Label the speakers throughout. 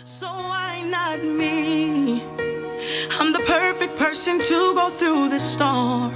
Speaker 1: So why not me? I'm the perfect person to go through the storm.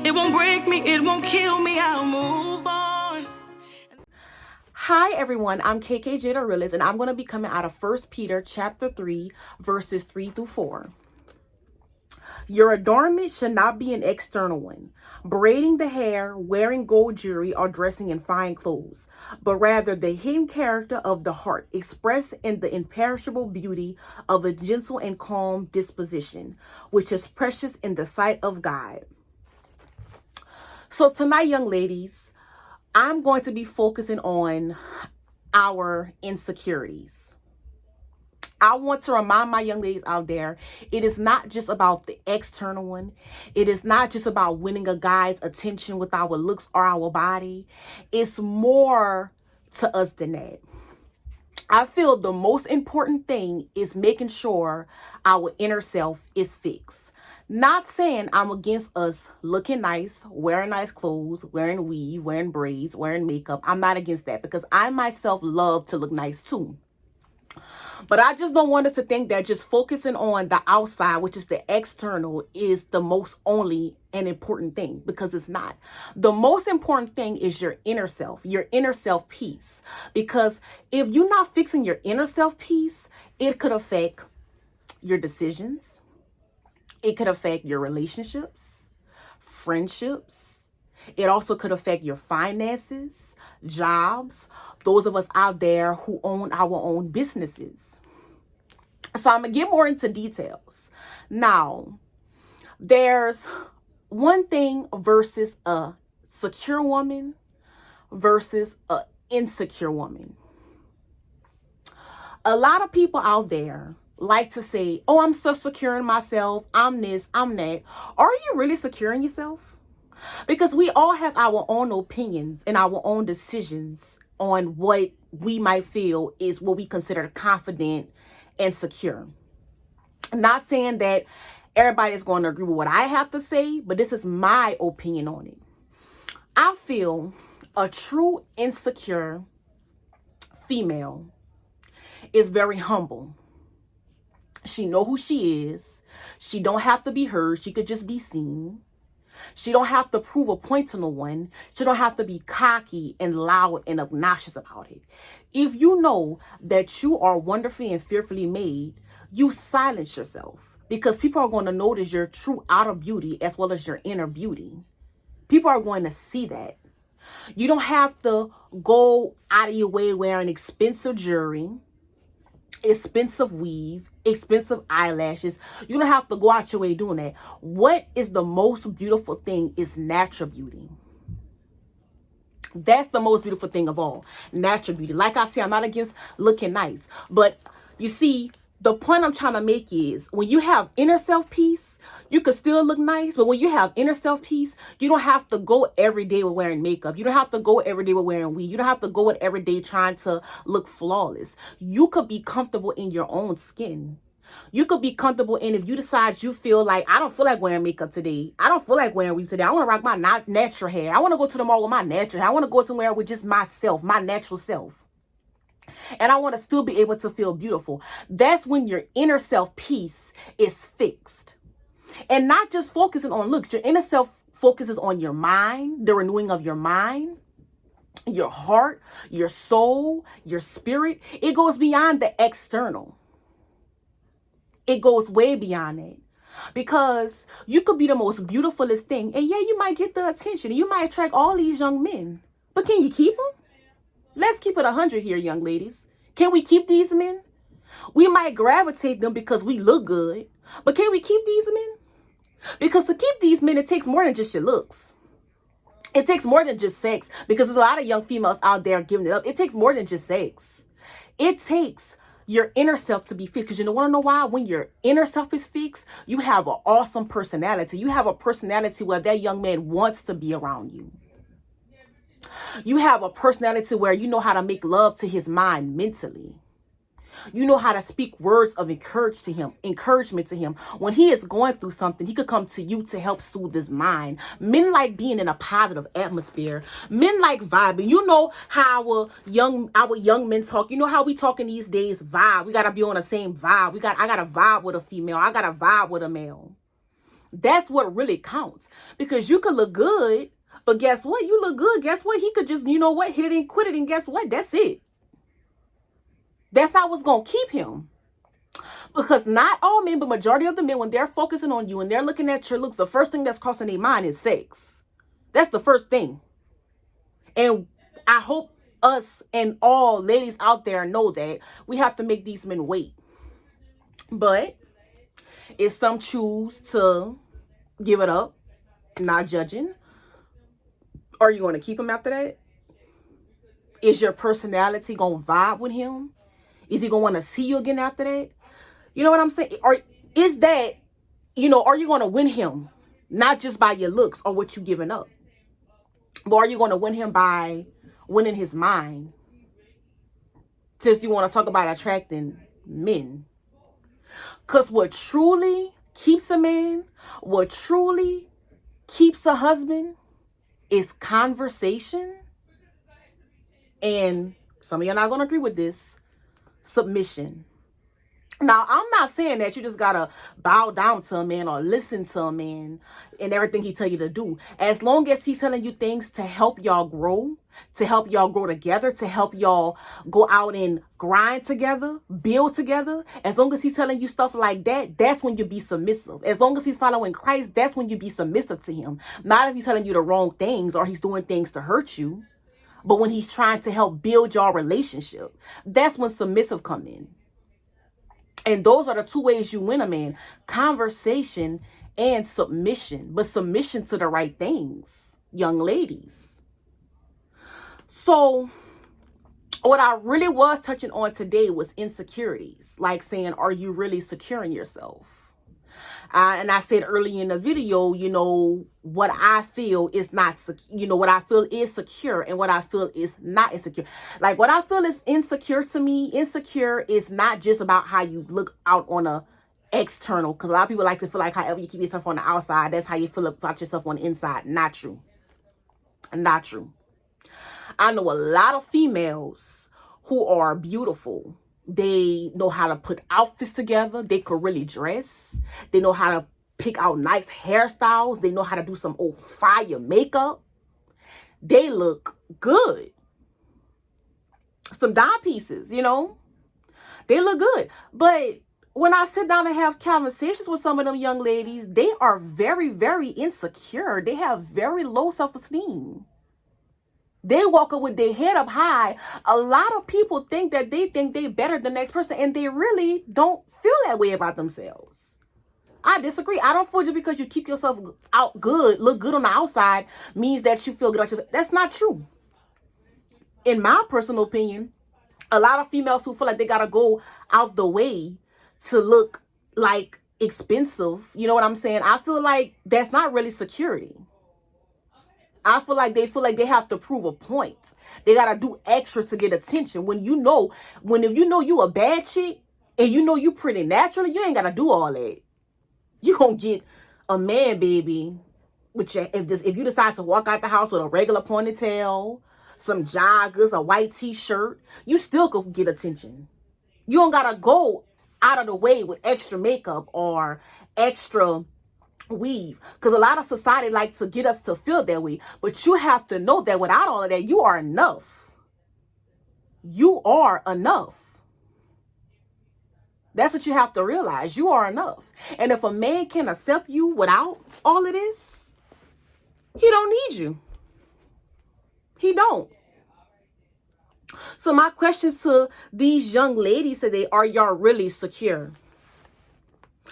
Speaker 1: It won't break me, it won't kill me, I'll move on.
Speaker 2: Hi everyone, I'm KK Jada Realist, and I'm going to be coming out of 1 Peter chapter 3, verses 3 through 4. Your adornment should not be an external one, braiding the hair, wearing gold jewelry, or dressing in fine clothes, but rather the hidden character of the heart, expressed in the imperishable beauty of a gentle and calm disposition, which is precious in the sight of God. So tonight, young ladies, I'm going to be focusing on our insecurities. I want to remind my young ladies out there, it is not just about the external one. It is not just about winning a guy's attention with our looks or our body. It's more to us than that. I feel the most important thing is making sure our inner self is fixed. Not saying I'm against us looking nice, wearing nice clothes, wearing weave, wearing braids, wearing makeup. I'm not against that because I myself love to look nice too. But I just don't want us to think that just focusing on the outside, which is the external, is the most only and important thing, because it's not. The most important thing is your inner self peace. Because if you're not fixing your inner self peace, it could affect your decisions. It could affect your relationships, friendships. It also could affect your finances, jobs, those of us out there who own our own businesses. So I'm going to get more into details. Now, there's one thing versus a secure woman versus an insecure woman. A lot of people out there like to say, oh, I'm so secure in myself. I'm this, I'm that. Are you really secure in yourself? Because we all have our own opinions and our own decisions on what we might feel is what we consider confident and secure. I'm not saying that everybody is going to agree with what I have to say, but this is my opinion on it. I feel a true insecure female is very humble. She know who she is. She don't have to be heard. She could just be seen. She don't have to prove a point to no one. She don't have to be cocky and loud and obnoxious about it. If you know that you are wonderfully and fearfully made, you silence yourself, because people are going to notice your true outer beauty as well as your inner beauty. People are going to see that. You don't have to go out of your way wearing expensive jewelry, expensive weave, expensive eyelashes. You don't have to go out your way doing that. What is the most beautiful thing is natural beauty. That's the most beautiful thing of all. Natural beauty. Like I said, I'm not against looking nice. But you see, the point I'm trying to make is when you have inner self peace, you could still look nice. But when you have inner self peace, you don't have to go every day with wearing makeup. You don't have to go every day with wearing weave. You don't have to go with every day trying to look flawless. You could be comfortable in your own skin. You could be comfortable in, if you decide you feel like, I don't feel like wearing makeup today. I don't feel like wearing weave today. I want to rock my natural hair. I want to go to the mall with my natural hair. I want to go somewhere with just myself, my natural self. And I want to still be able to feel beautiful. That's when your inner self peace is fixed. And not just focusing on looks. Your inner self focuses on your mind, the renewing of your mind, your heart, your soul, your spirit. It goes beyond the external. It goes way beyond it. Because you could be the most beautifulest thing. And yeah, you might get the attention. You might attract all these young men. But can you keep them? Let's keep it 100 here, young ladies. Can we keep these men? We might gravitate them because we look good. But can we keep these men? Because to keep these men, it takes more than just your looks. It takes more than just sex. Because there's a lot of young females out there giving it up. It takes more than just sex. It takes your inner self to be fixed. Because you want to know why? When your inner self is fixed, you have an awesome personality. You have a personality where that young man wants to be around you. You have a personality where you know how to make love to his mind mentally. You know how to speak words of encouragement to him. When he is going through something, he could come to you to help soothe his mind. Men like being in a positive atmosphere. Men like vibing. You know how our young men talk. You know how we talking these days, vibe. We gotta be on the same vibe. I gotta vibe with a female. I gotta vibe with a male. That's what really counts. Because you could look good, but guess what? You look good. Guess what? He could just, you know what, hit it and quit it. And guess what? That's it. That's not what's going to keep him. Because not all men, but majority of the men, when they're focusing on you and they're looking at your looks, the first thing that's crossing their mind is sex. That's the first thing. And I hope us and all ladies out there know that we have to make these men wait. But if some choose to give it up, not judging, are you going to keep him after that? Is your personality going to vibe with him? Is he going to want to see you again after that? You know what I'm saying? Or is that, you know, are you going to win him? Not just by your looks or what you giving up. But are you going to win him by winning his mind? Since you want to talk about attracting men. Because what truly keeps a man, what truly keeps a husband is conversation. And some of y'all not going to agree with this. Submission. Now, I'm not saying that you just got to bow down to a man or listen to a man and everything he tell you to do. As long as he's telling you things to help y'all grow together, to help y'all go out and grind together, build together. As long as he's telling you stuff like that, that's when you be submissive. As long as he's following Christ, that's when you be submissive to him. Not if he's telling you the wrong things or he's doing things to hurt you. But when he's trying to help build your relationship, that's when submissive come in. And those are the two ways you win a man. Conversation and submission. But submission to the right things, young ladies. So what I really was touching on today was insecurities. Like saying, are you really secure in yourself? And I said earlier in the video, you know, what I feel is not, what I feel is secure and what I feel is not insecure. Like what I feel is insecure to me, insecure is not just about how you look out on a external. Because a lot of people like to feel like however you keep yourself on the outside, that's how you feel about yourself on the inside. Not true. Not true. I know a lot of females who are beautiful. They know how to put outfits together. They could really dress. They know how to pick out nice hairstyles. They know how to do some old fire makeup. They look good. Some dime pieces, you know. They look good. But when I sit down and have conversations with some of them young ladies, they are very, very insecure. They have very low self-esteem. They walk up with their head up high. A lot of people think that they think they're better than the next person, and they really don't feel that way about themselves. I disagree. I don't feel just because you keep yourself out good, look good on the outside, means that you feel good about yourself. That's not true. In my personal opinion, a lot of females who feel like they got to go out the way to look like expensive, you know what I'm saying? I feel like that's not really security. I feel like they have to prove a point. They got to do extra to get attention. If you know you a bad chick and you know you pretty naturally, you ain't got to do all that. You going to get a man, baby, if you decide to walk out the house with a regular ponytail, some joggers, a white t-shirt, you still could get attention. You don't got to go out of the way with extra makeup or extra weave, because a lot of society likes to get us to feel that way. But you have to know that without all of that, you are enough. You are enough. That's what you have to realize. You are enough. And if a man can accept you without all of this, he don't need you. He don't. So my questions to these young ladies today, are y'all really secure?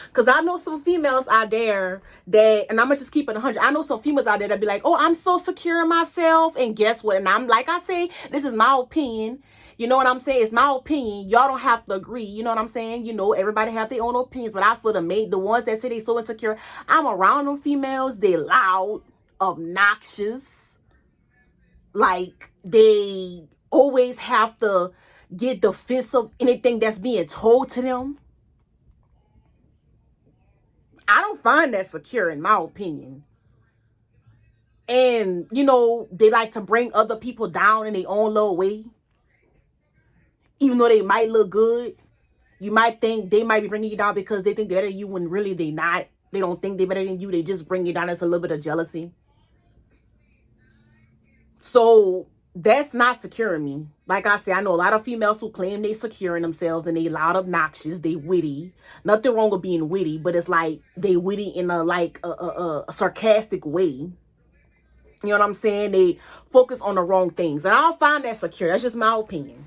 Speaker 2: Because I know some females out there that, and I'm going to just keep it 100. I know some females out there that be like, oh, I'm so secure in myself. And guess what? And I'm like I say, this is my opinion. You know what I'm saying? It's my opinion. Y'all don't have to agree. You know what I'm saying? You know, everybody have their own opinions. But I feel the ones that say they so insecure, I'm around them females. They loud, obnoxious. Like, they always have to get defensive anything that's being told to them. I don't find that secure, in my opinion. And, you know, they like to bring other people down in their own little way. Even though they might look good, you might think they might be bringing you down because they think they're better than you when really they not. They don't think they're better than you. They just bring you down. It's a little bit of jealousy. So that's not securing me. Like I said, I know a lot of females who claim they securing themselves and they loud, obnoxious, they witty. Nothing wrong with being witty, but it's like they witty in a sarcastic way. You know what I'm saying? They focus on the wrong things. And I don't find that secure. That's just my opinion.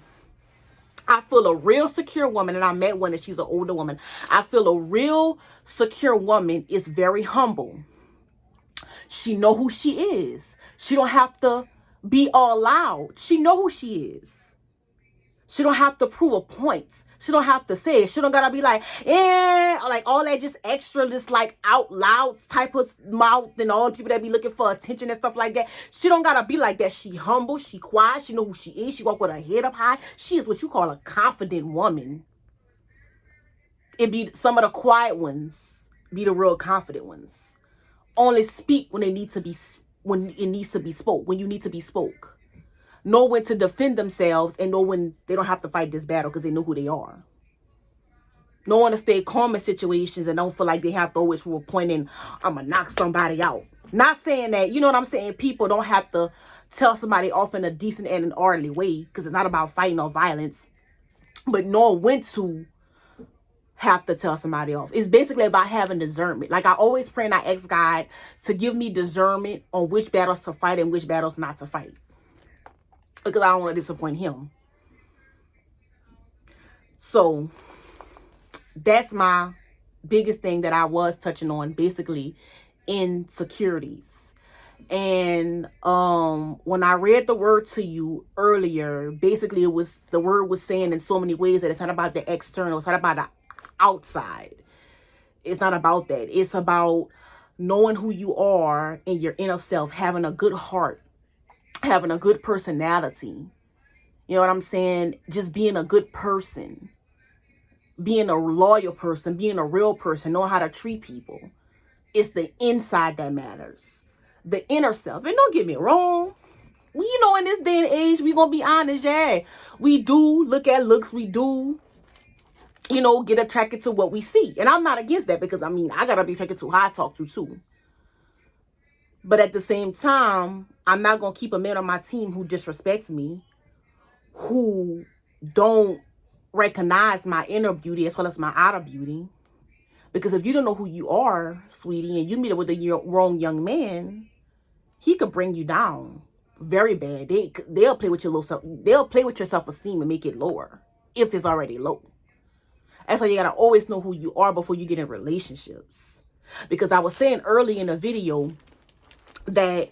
Speaker 2: I feel a real secure woman, and I met one and she's an older woman. I feel a real secure woman is very humble. She know who she is. She don't have to be all loud. She know who she is. She don't have to prove a point. She don't have to say it. She don't gotta be like, like all that just extra, just like out loud type of mouth and all the people that be looking for attention and stuff like that. She don't gotta be like that. She humble, she quiet, she know who she is. She walk with her head up high. She is what you call a confident woman. It be some of the quiet ones, be the real confident ones. Only speak when they need to be, when it needs to be spoke, when you need to be spoke. Know when to defend themselves and know when they don't have to fight this battle because they know who they are. Know when to stay calm in situations and don't feel like they have to always prove a point and I'm going to knock somebody out. Not saying that, you know what I'm saying? People don't have to tell somebody off in a decent and an orderly way because it's not about fighting or violence. But know when to have to tell somebody off. It's basically about having discernment. Like I always pray and I ask God to give me discernment on which battles to fight and which battles not to fight. Because I don't want to disappoint him. So that's my biggest thing that I was touching on, basically, insecurities. And when I read the word to you earlier, basically it was, the word was saying in so many ways that it's not about the external, it's not about the outside. It's not about that. It's about knowing who you are in your inner self, having a good heart, having a good personality. You know what I'm saying? Just being a good person, being a loyal person, being a real person, knowing how to treat people. It's the inside that matters. The inner self. And don't get me wrong. You know, in this day and age, we're going to be honest, yeah. We do look at looks. We do, you know, get attracted to what we see. And I'm not against that because, I mean, I got to be attracted to who I talk to, too. But at the same time, I'm not going to keep a man on my team who disrespects me, who don't recognize my inner beauty as well as my outer beauty. Because if you don't know who you are, sweetie, and you meet up with the wrong young man, he could bring you down very bad. They'll play with your they'll play with your self-esteem and make it lower if it's already low. That's why you got to always know who you are before you get in relationships. Because I was saying early in the video that,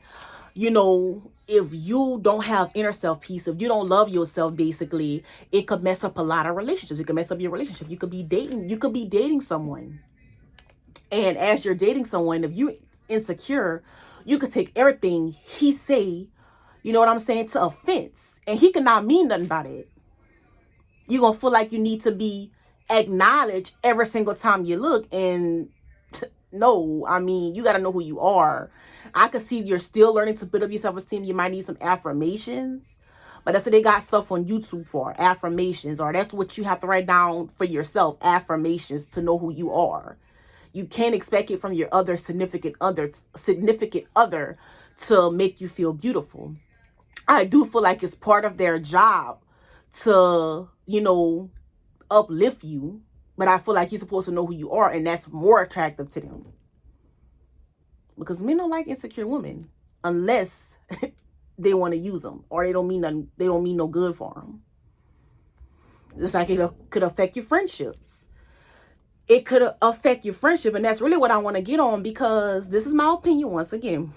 Speaker 2: you know, if you don't have inner self peace, if you don't love yourself, basically, it could mess up a lot of relationships. It could mess up your relationship. You could be dating someone. And as you're dating someone, if you insecure, you could take everything he say, you know what I'm saying, to offense. And he could not mean nothing by it. You're going to feel like you need to be acknowledged every single time you look. And no, I mean, you got to know who you are. I can see you're still learning to build up your self-esteem. You might need some affirmations. But that's what they got stuff on YouTube for, affirmations. Or that's what you have to write down for yourself, affirmations, to know who you are. You can't expect it from your other significant other to make you feel beautiful. I do feel like it's part of their job to, you know, uplift you. But I feel like you're supposed to know who you are, and that's more attractive to them. Because men don't like insecure women unless they want to use them or they don't mean nothing, they don't mean no good for them. Just like it could affect your friendships. It could affect your friendship, and that's really what I want to get on, because this is my opinion once again.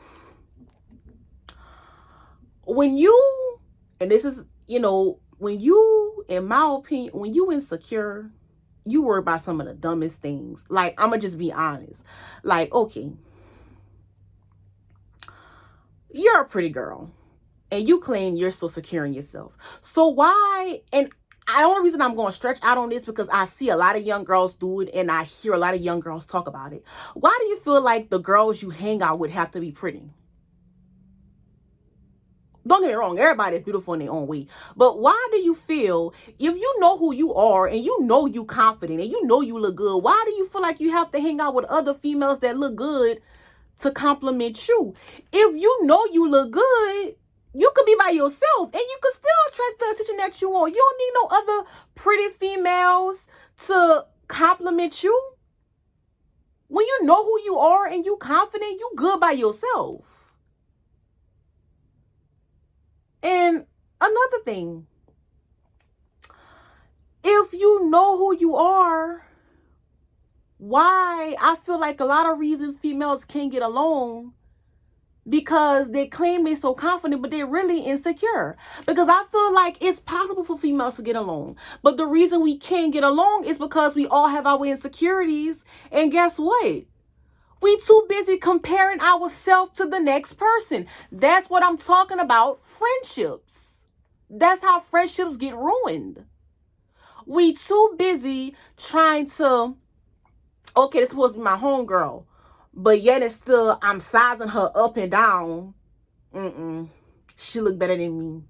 Speaker 2: When you, and this is, you know, when you, in my opinion, when you insecure, you worry about some of the dumbest things. Like, I'm going to just be honest. Like, okay, you're a pretty girl and you claim you're so secure in yourself. So why, and The only reason I'm going to stretch out on this because I see a lot of young girls do it and I hear a lot of young girls talk about it. Why do you feel like the girls you hang out with have to be pretty? Don't get me wrong, everybody is beautiful in their own way. But why do you feel, if you know who you are and you know you confident and you know you look good, why do you feel like you have to hang out with other females that look good to compliment you? If you know you look good, you could be by yourself and you could still attract the attention that you want. You don't need no other pretty females to compliment you. When you know who you are and you confident, you good by yourself. And another thing, if you know who you are, why I feel like a lot of reasons females can't get along because they claim they're so confident, but they're really insecure. Because I feel like it's possible for females to get along. But the reason we can't get along is because we all have our insecurities. And guess what? We too busy comparing ourselves to the next person. That's what I'm talking about. Friendships. That's how friendships get ruined. We too busy trying to, okay, this is supposed to be my homegirl, but yet it's still, I'm sizing her up and down. She look better than me.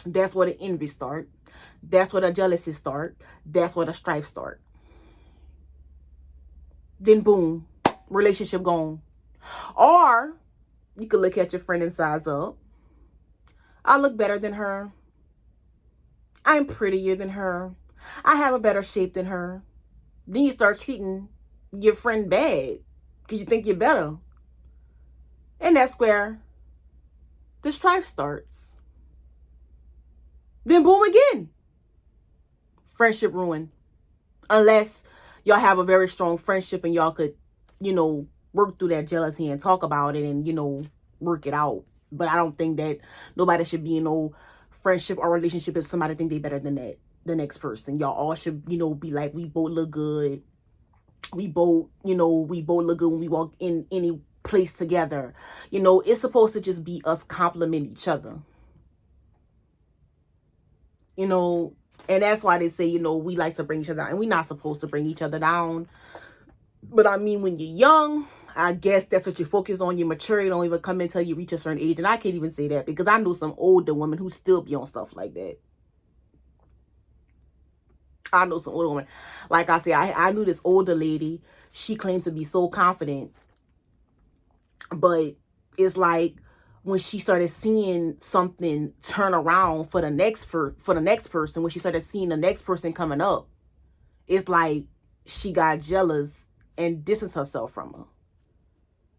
Speaker 2: That's where the envy start. That's where the jealousy start. That's where the strife start. Then boom, relationship gone. Or you could look at your friend and size up. I look better than her. I'm prettier than her. I have a better shape than her. Then you start treating your friend bad because you think you're better. And that's where the strife starts. Then boom again. Friendship ruin. Unless y'all have a very strong friendship and y'all could, work through that jealousy and talk about it and, work it out. But I don't think that nobody should be in no friendship or relationship if somebody think they better than the next person. Y'all all should, be like, we both look good. We both look good when we walk in any place together. It's supposed to just be us compliment each other. And that's why they say, we like to bring each other down. And we're not supposed to bring each other down. But I mean, when you're young, I guess that's what you focus on. Your maturity don't even come until you reach a certain age. And I can't even say that because I know some older women who still be on stuff like that. I know some older women. Like I said, I knew this older lady. She claimed to be so confident. But it's like when she started seeing something turn around for the next person, when she started seeing the next person coming up, it's like she got jealous and distanced herself from her.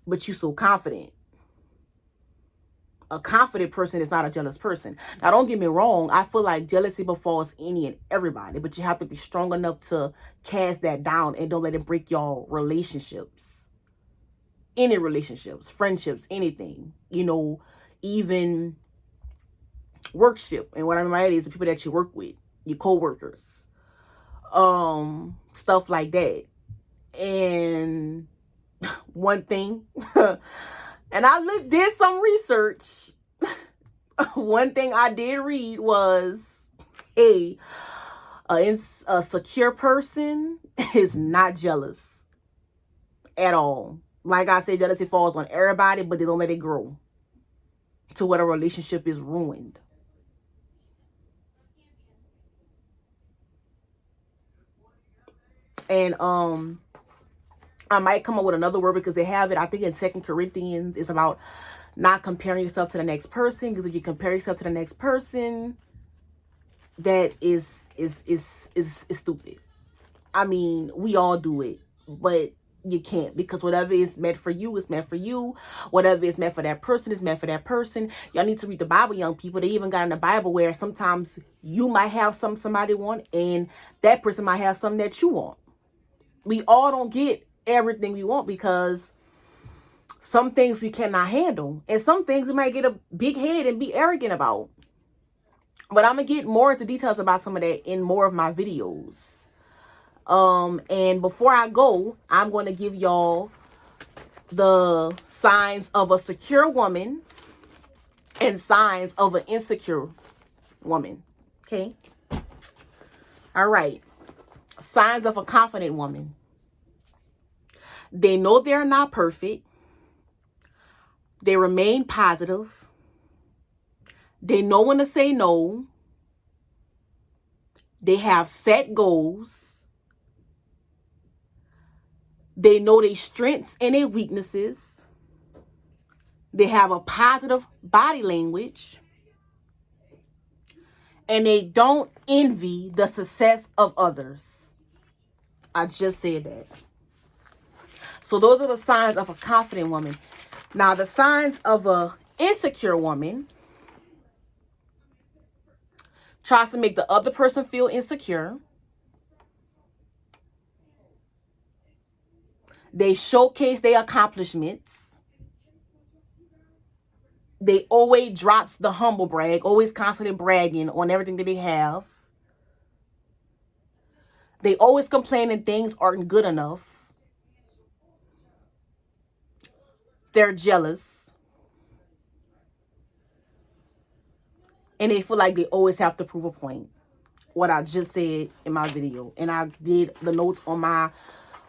Speaker 2: But you so confident. A confident person is not a jealous person. Now, don't get me wrong. I feel like jealousy befalls any and everybody. But you have to be strong enough to cast that down and don't let it break your relationships. Any relationships, friendships, anything. Even workship. And what I mean by that is the people that you work with. Your co-workers. Stuff like that. And one thing, and I did some research. One thing I did read was, a secure person is not jealous at all. Like I said, jealousy falls on everybody, but they don't let it grow to where a relationship is ruined. And I might come up with another word because they have it. I think in 2 Corinthians, it's about not comparing yourself to the next person. Because if you compare yourself to the next person, that is stupid. I mean, we all do it, but you can't, because whatever is meant for you is meant for you. Whatever is meant for that person is meant for that person. Y'all need to read the Bible, young people. They even got in the Bible where sometimes you might have something somebody want, and that person might have something that you want. We all don't get everything we want because some things we cannot handle, and some things we might get a big head and be arrogant about. But I'm gonna get more into details about some of that in more of my videos. And before I go, I'm going to give y'all the signs of a secure woman and signs of an insecure woman. Okay. All right. Signs of a confident woman. They know they're not perfect. They remain positive. They know when to say no. They have set goals. They know their strengths and their weaknesses. They have a positive body language. And they don't envy the success of others. I just said that. So those are the signs of a confident woman. Now, the signs of an insecure woman tries to make the other person feel insecure. They showcase their accomplishments. They always drops the humble brag, always constantly bragging on everything that they have. They always complaining things aren't good enough. They're jealous. And they feel like they always have to prove a point. What I just said in my video. And I did the notes on my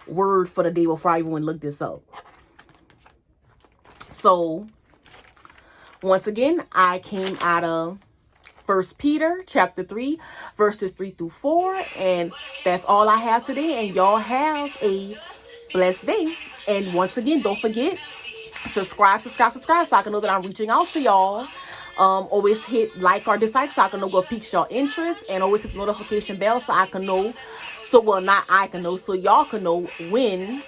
Speaker 2: word for the day before I even went and looked this up. So, once again, I came out of 1 Peter chapter 3, verses 3 through 4. And that's all I have today. And y'all have a blessed day. And once again, don't forget, subscribe so I can know that I'm reaching out to y'all. Always hit like or dislike so I can know what piques y'all interest. And always hit the notification bell so I can know. So, well, not I can know. So y'all can know when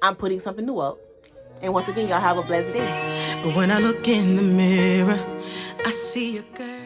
Speaker 2: I'm putting something new up. And once again, y'all have a blessed day.
Speaker 1: But when I look in the mirror, I see a girl.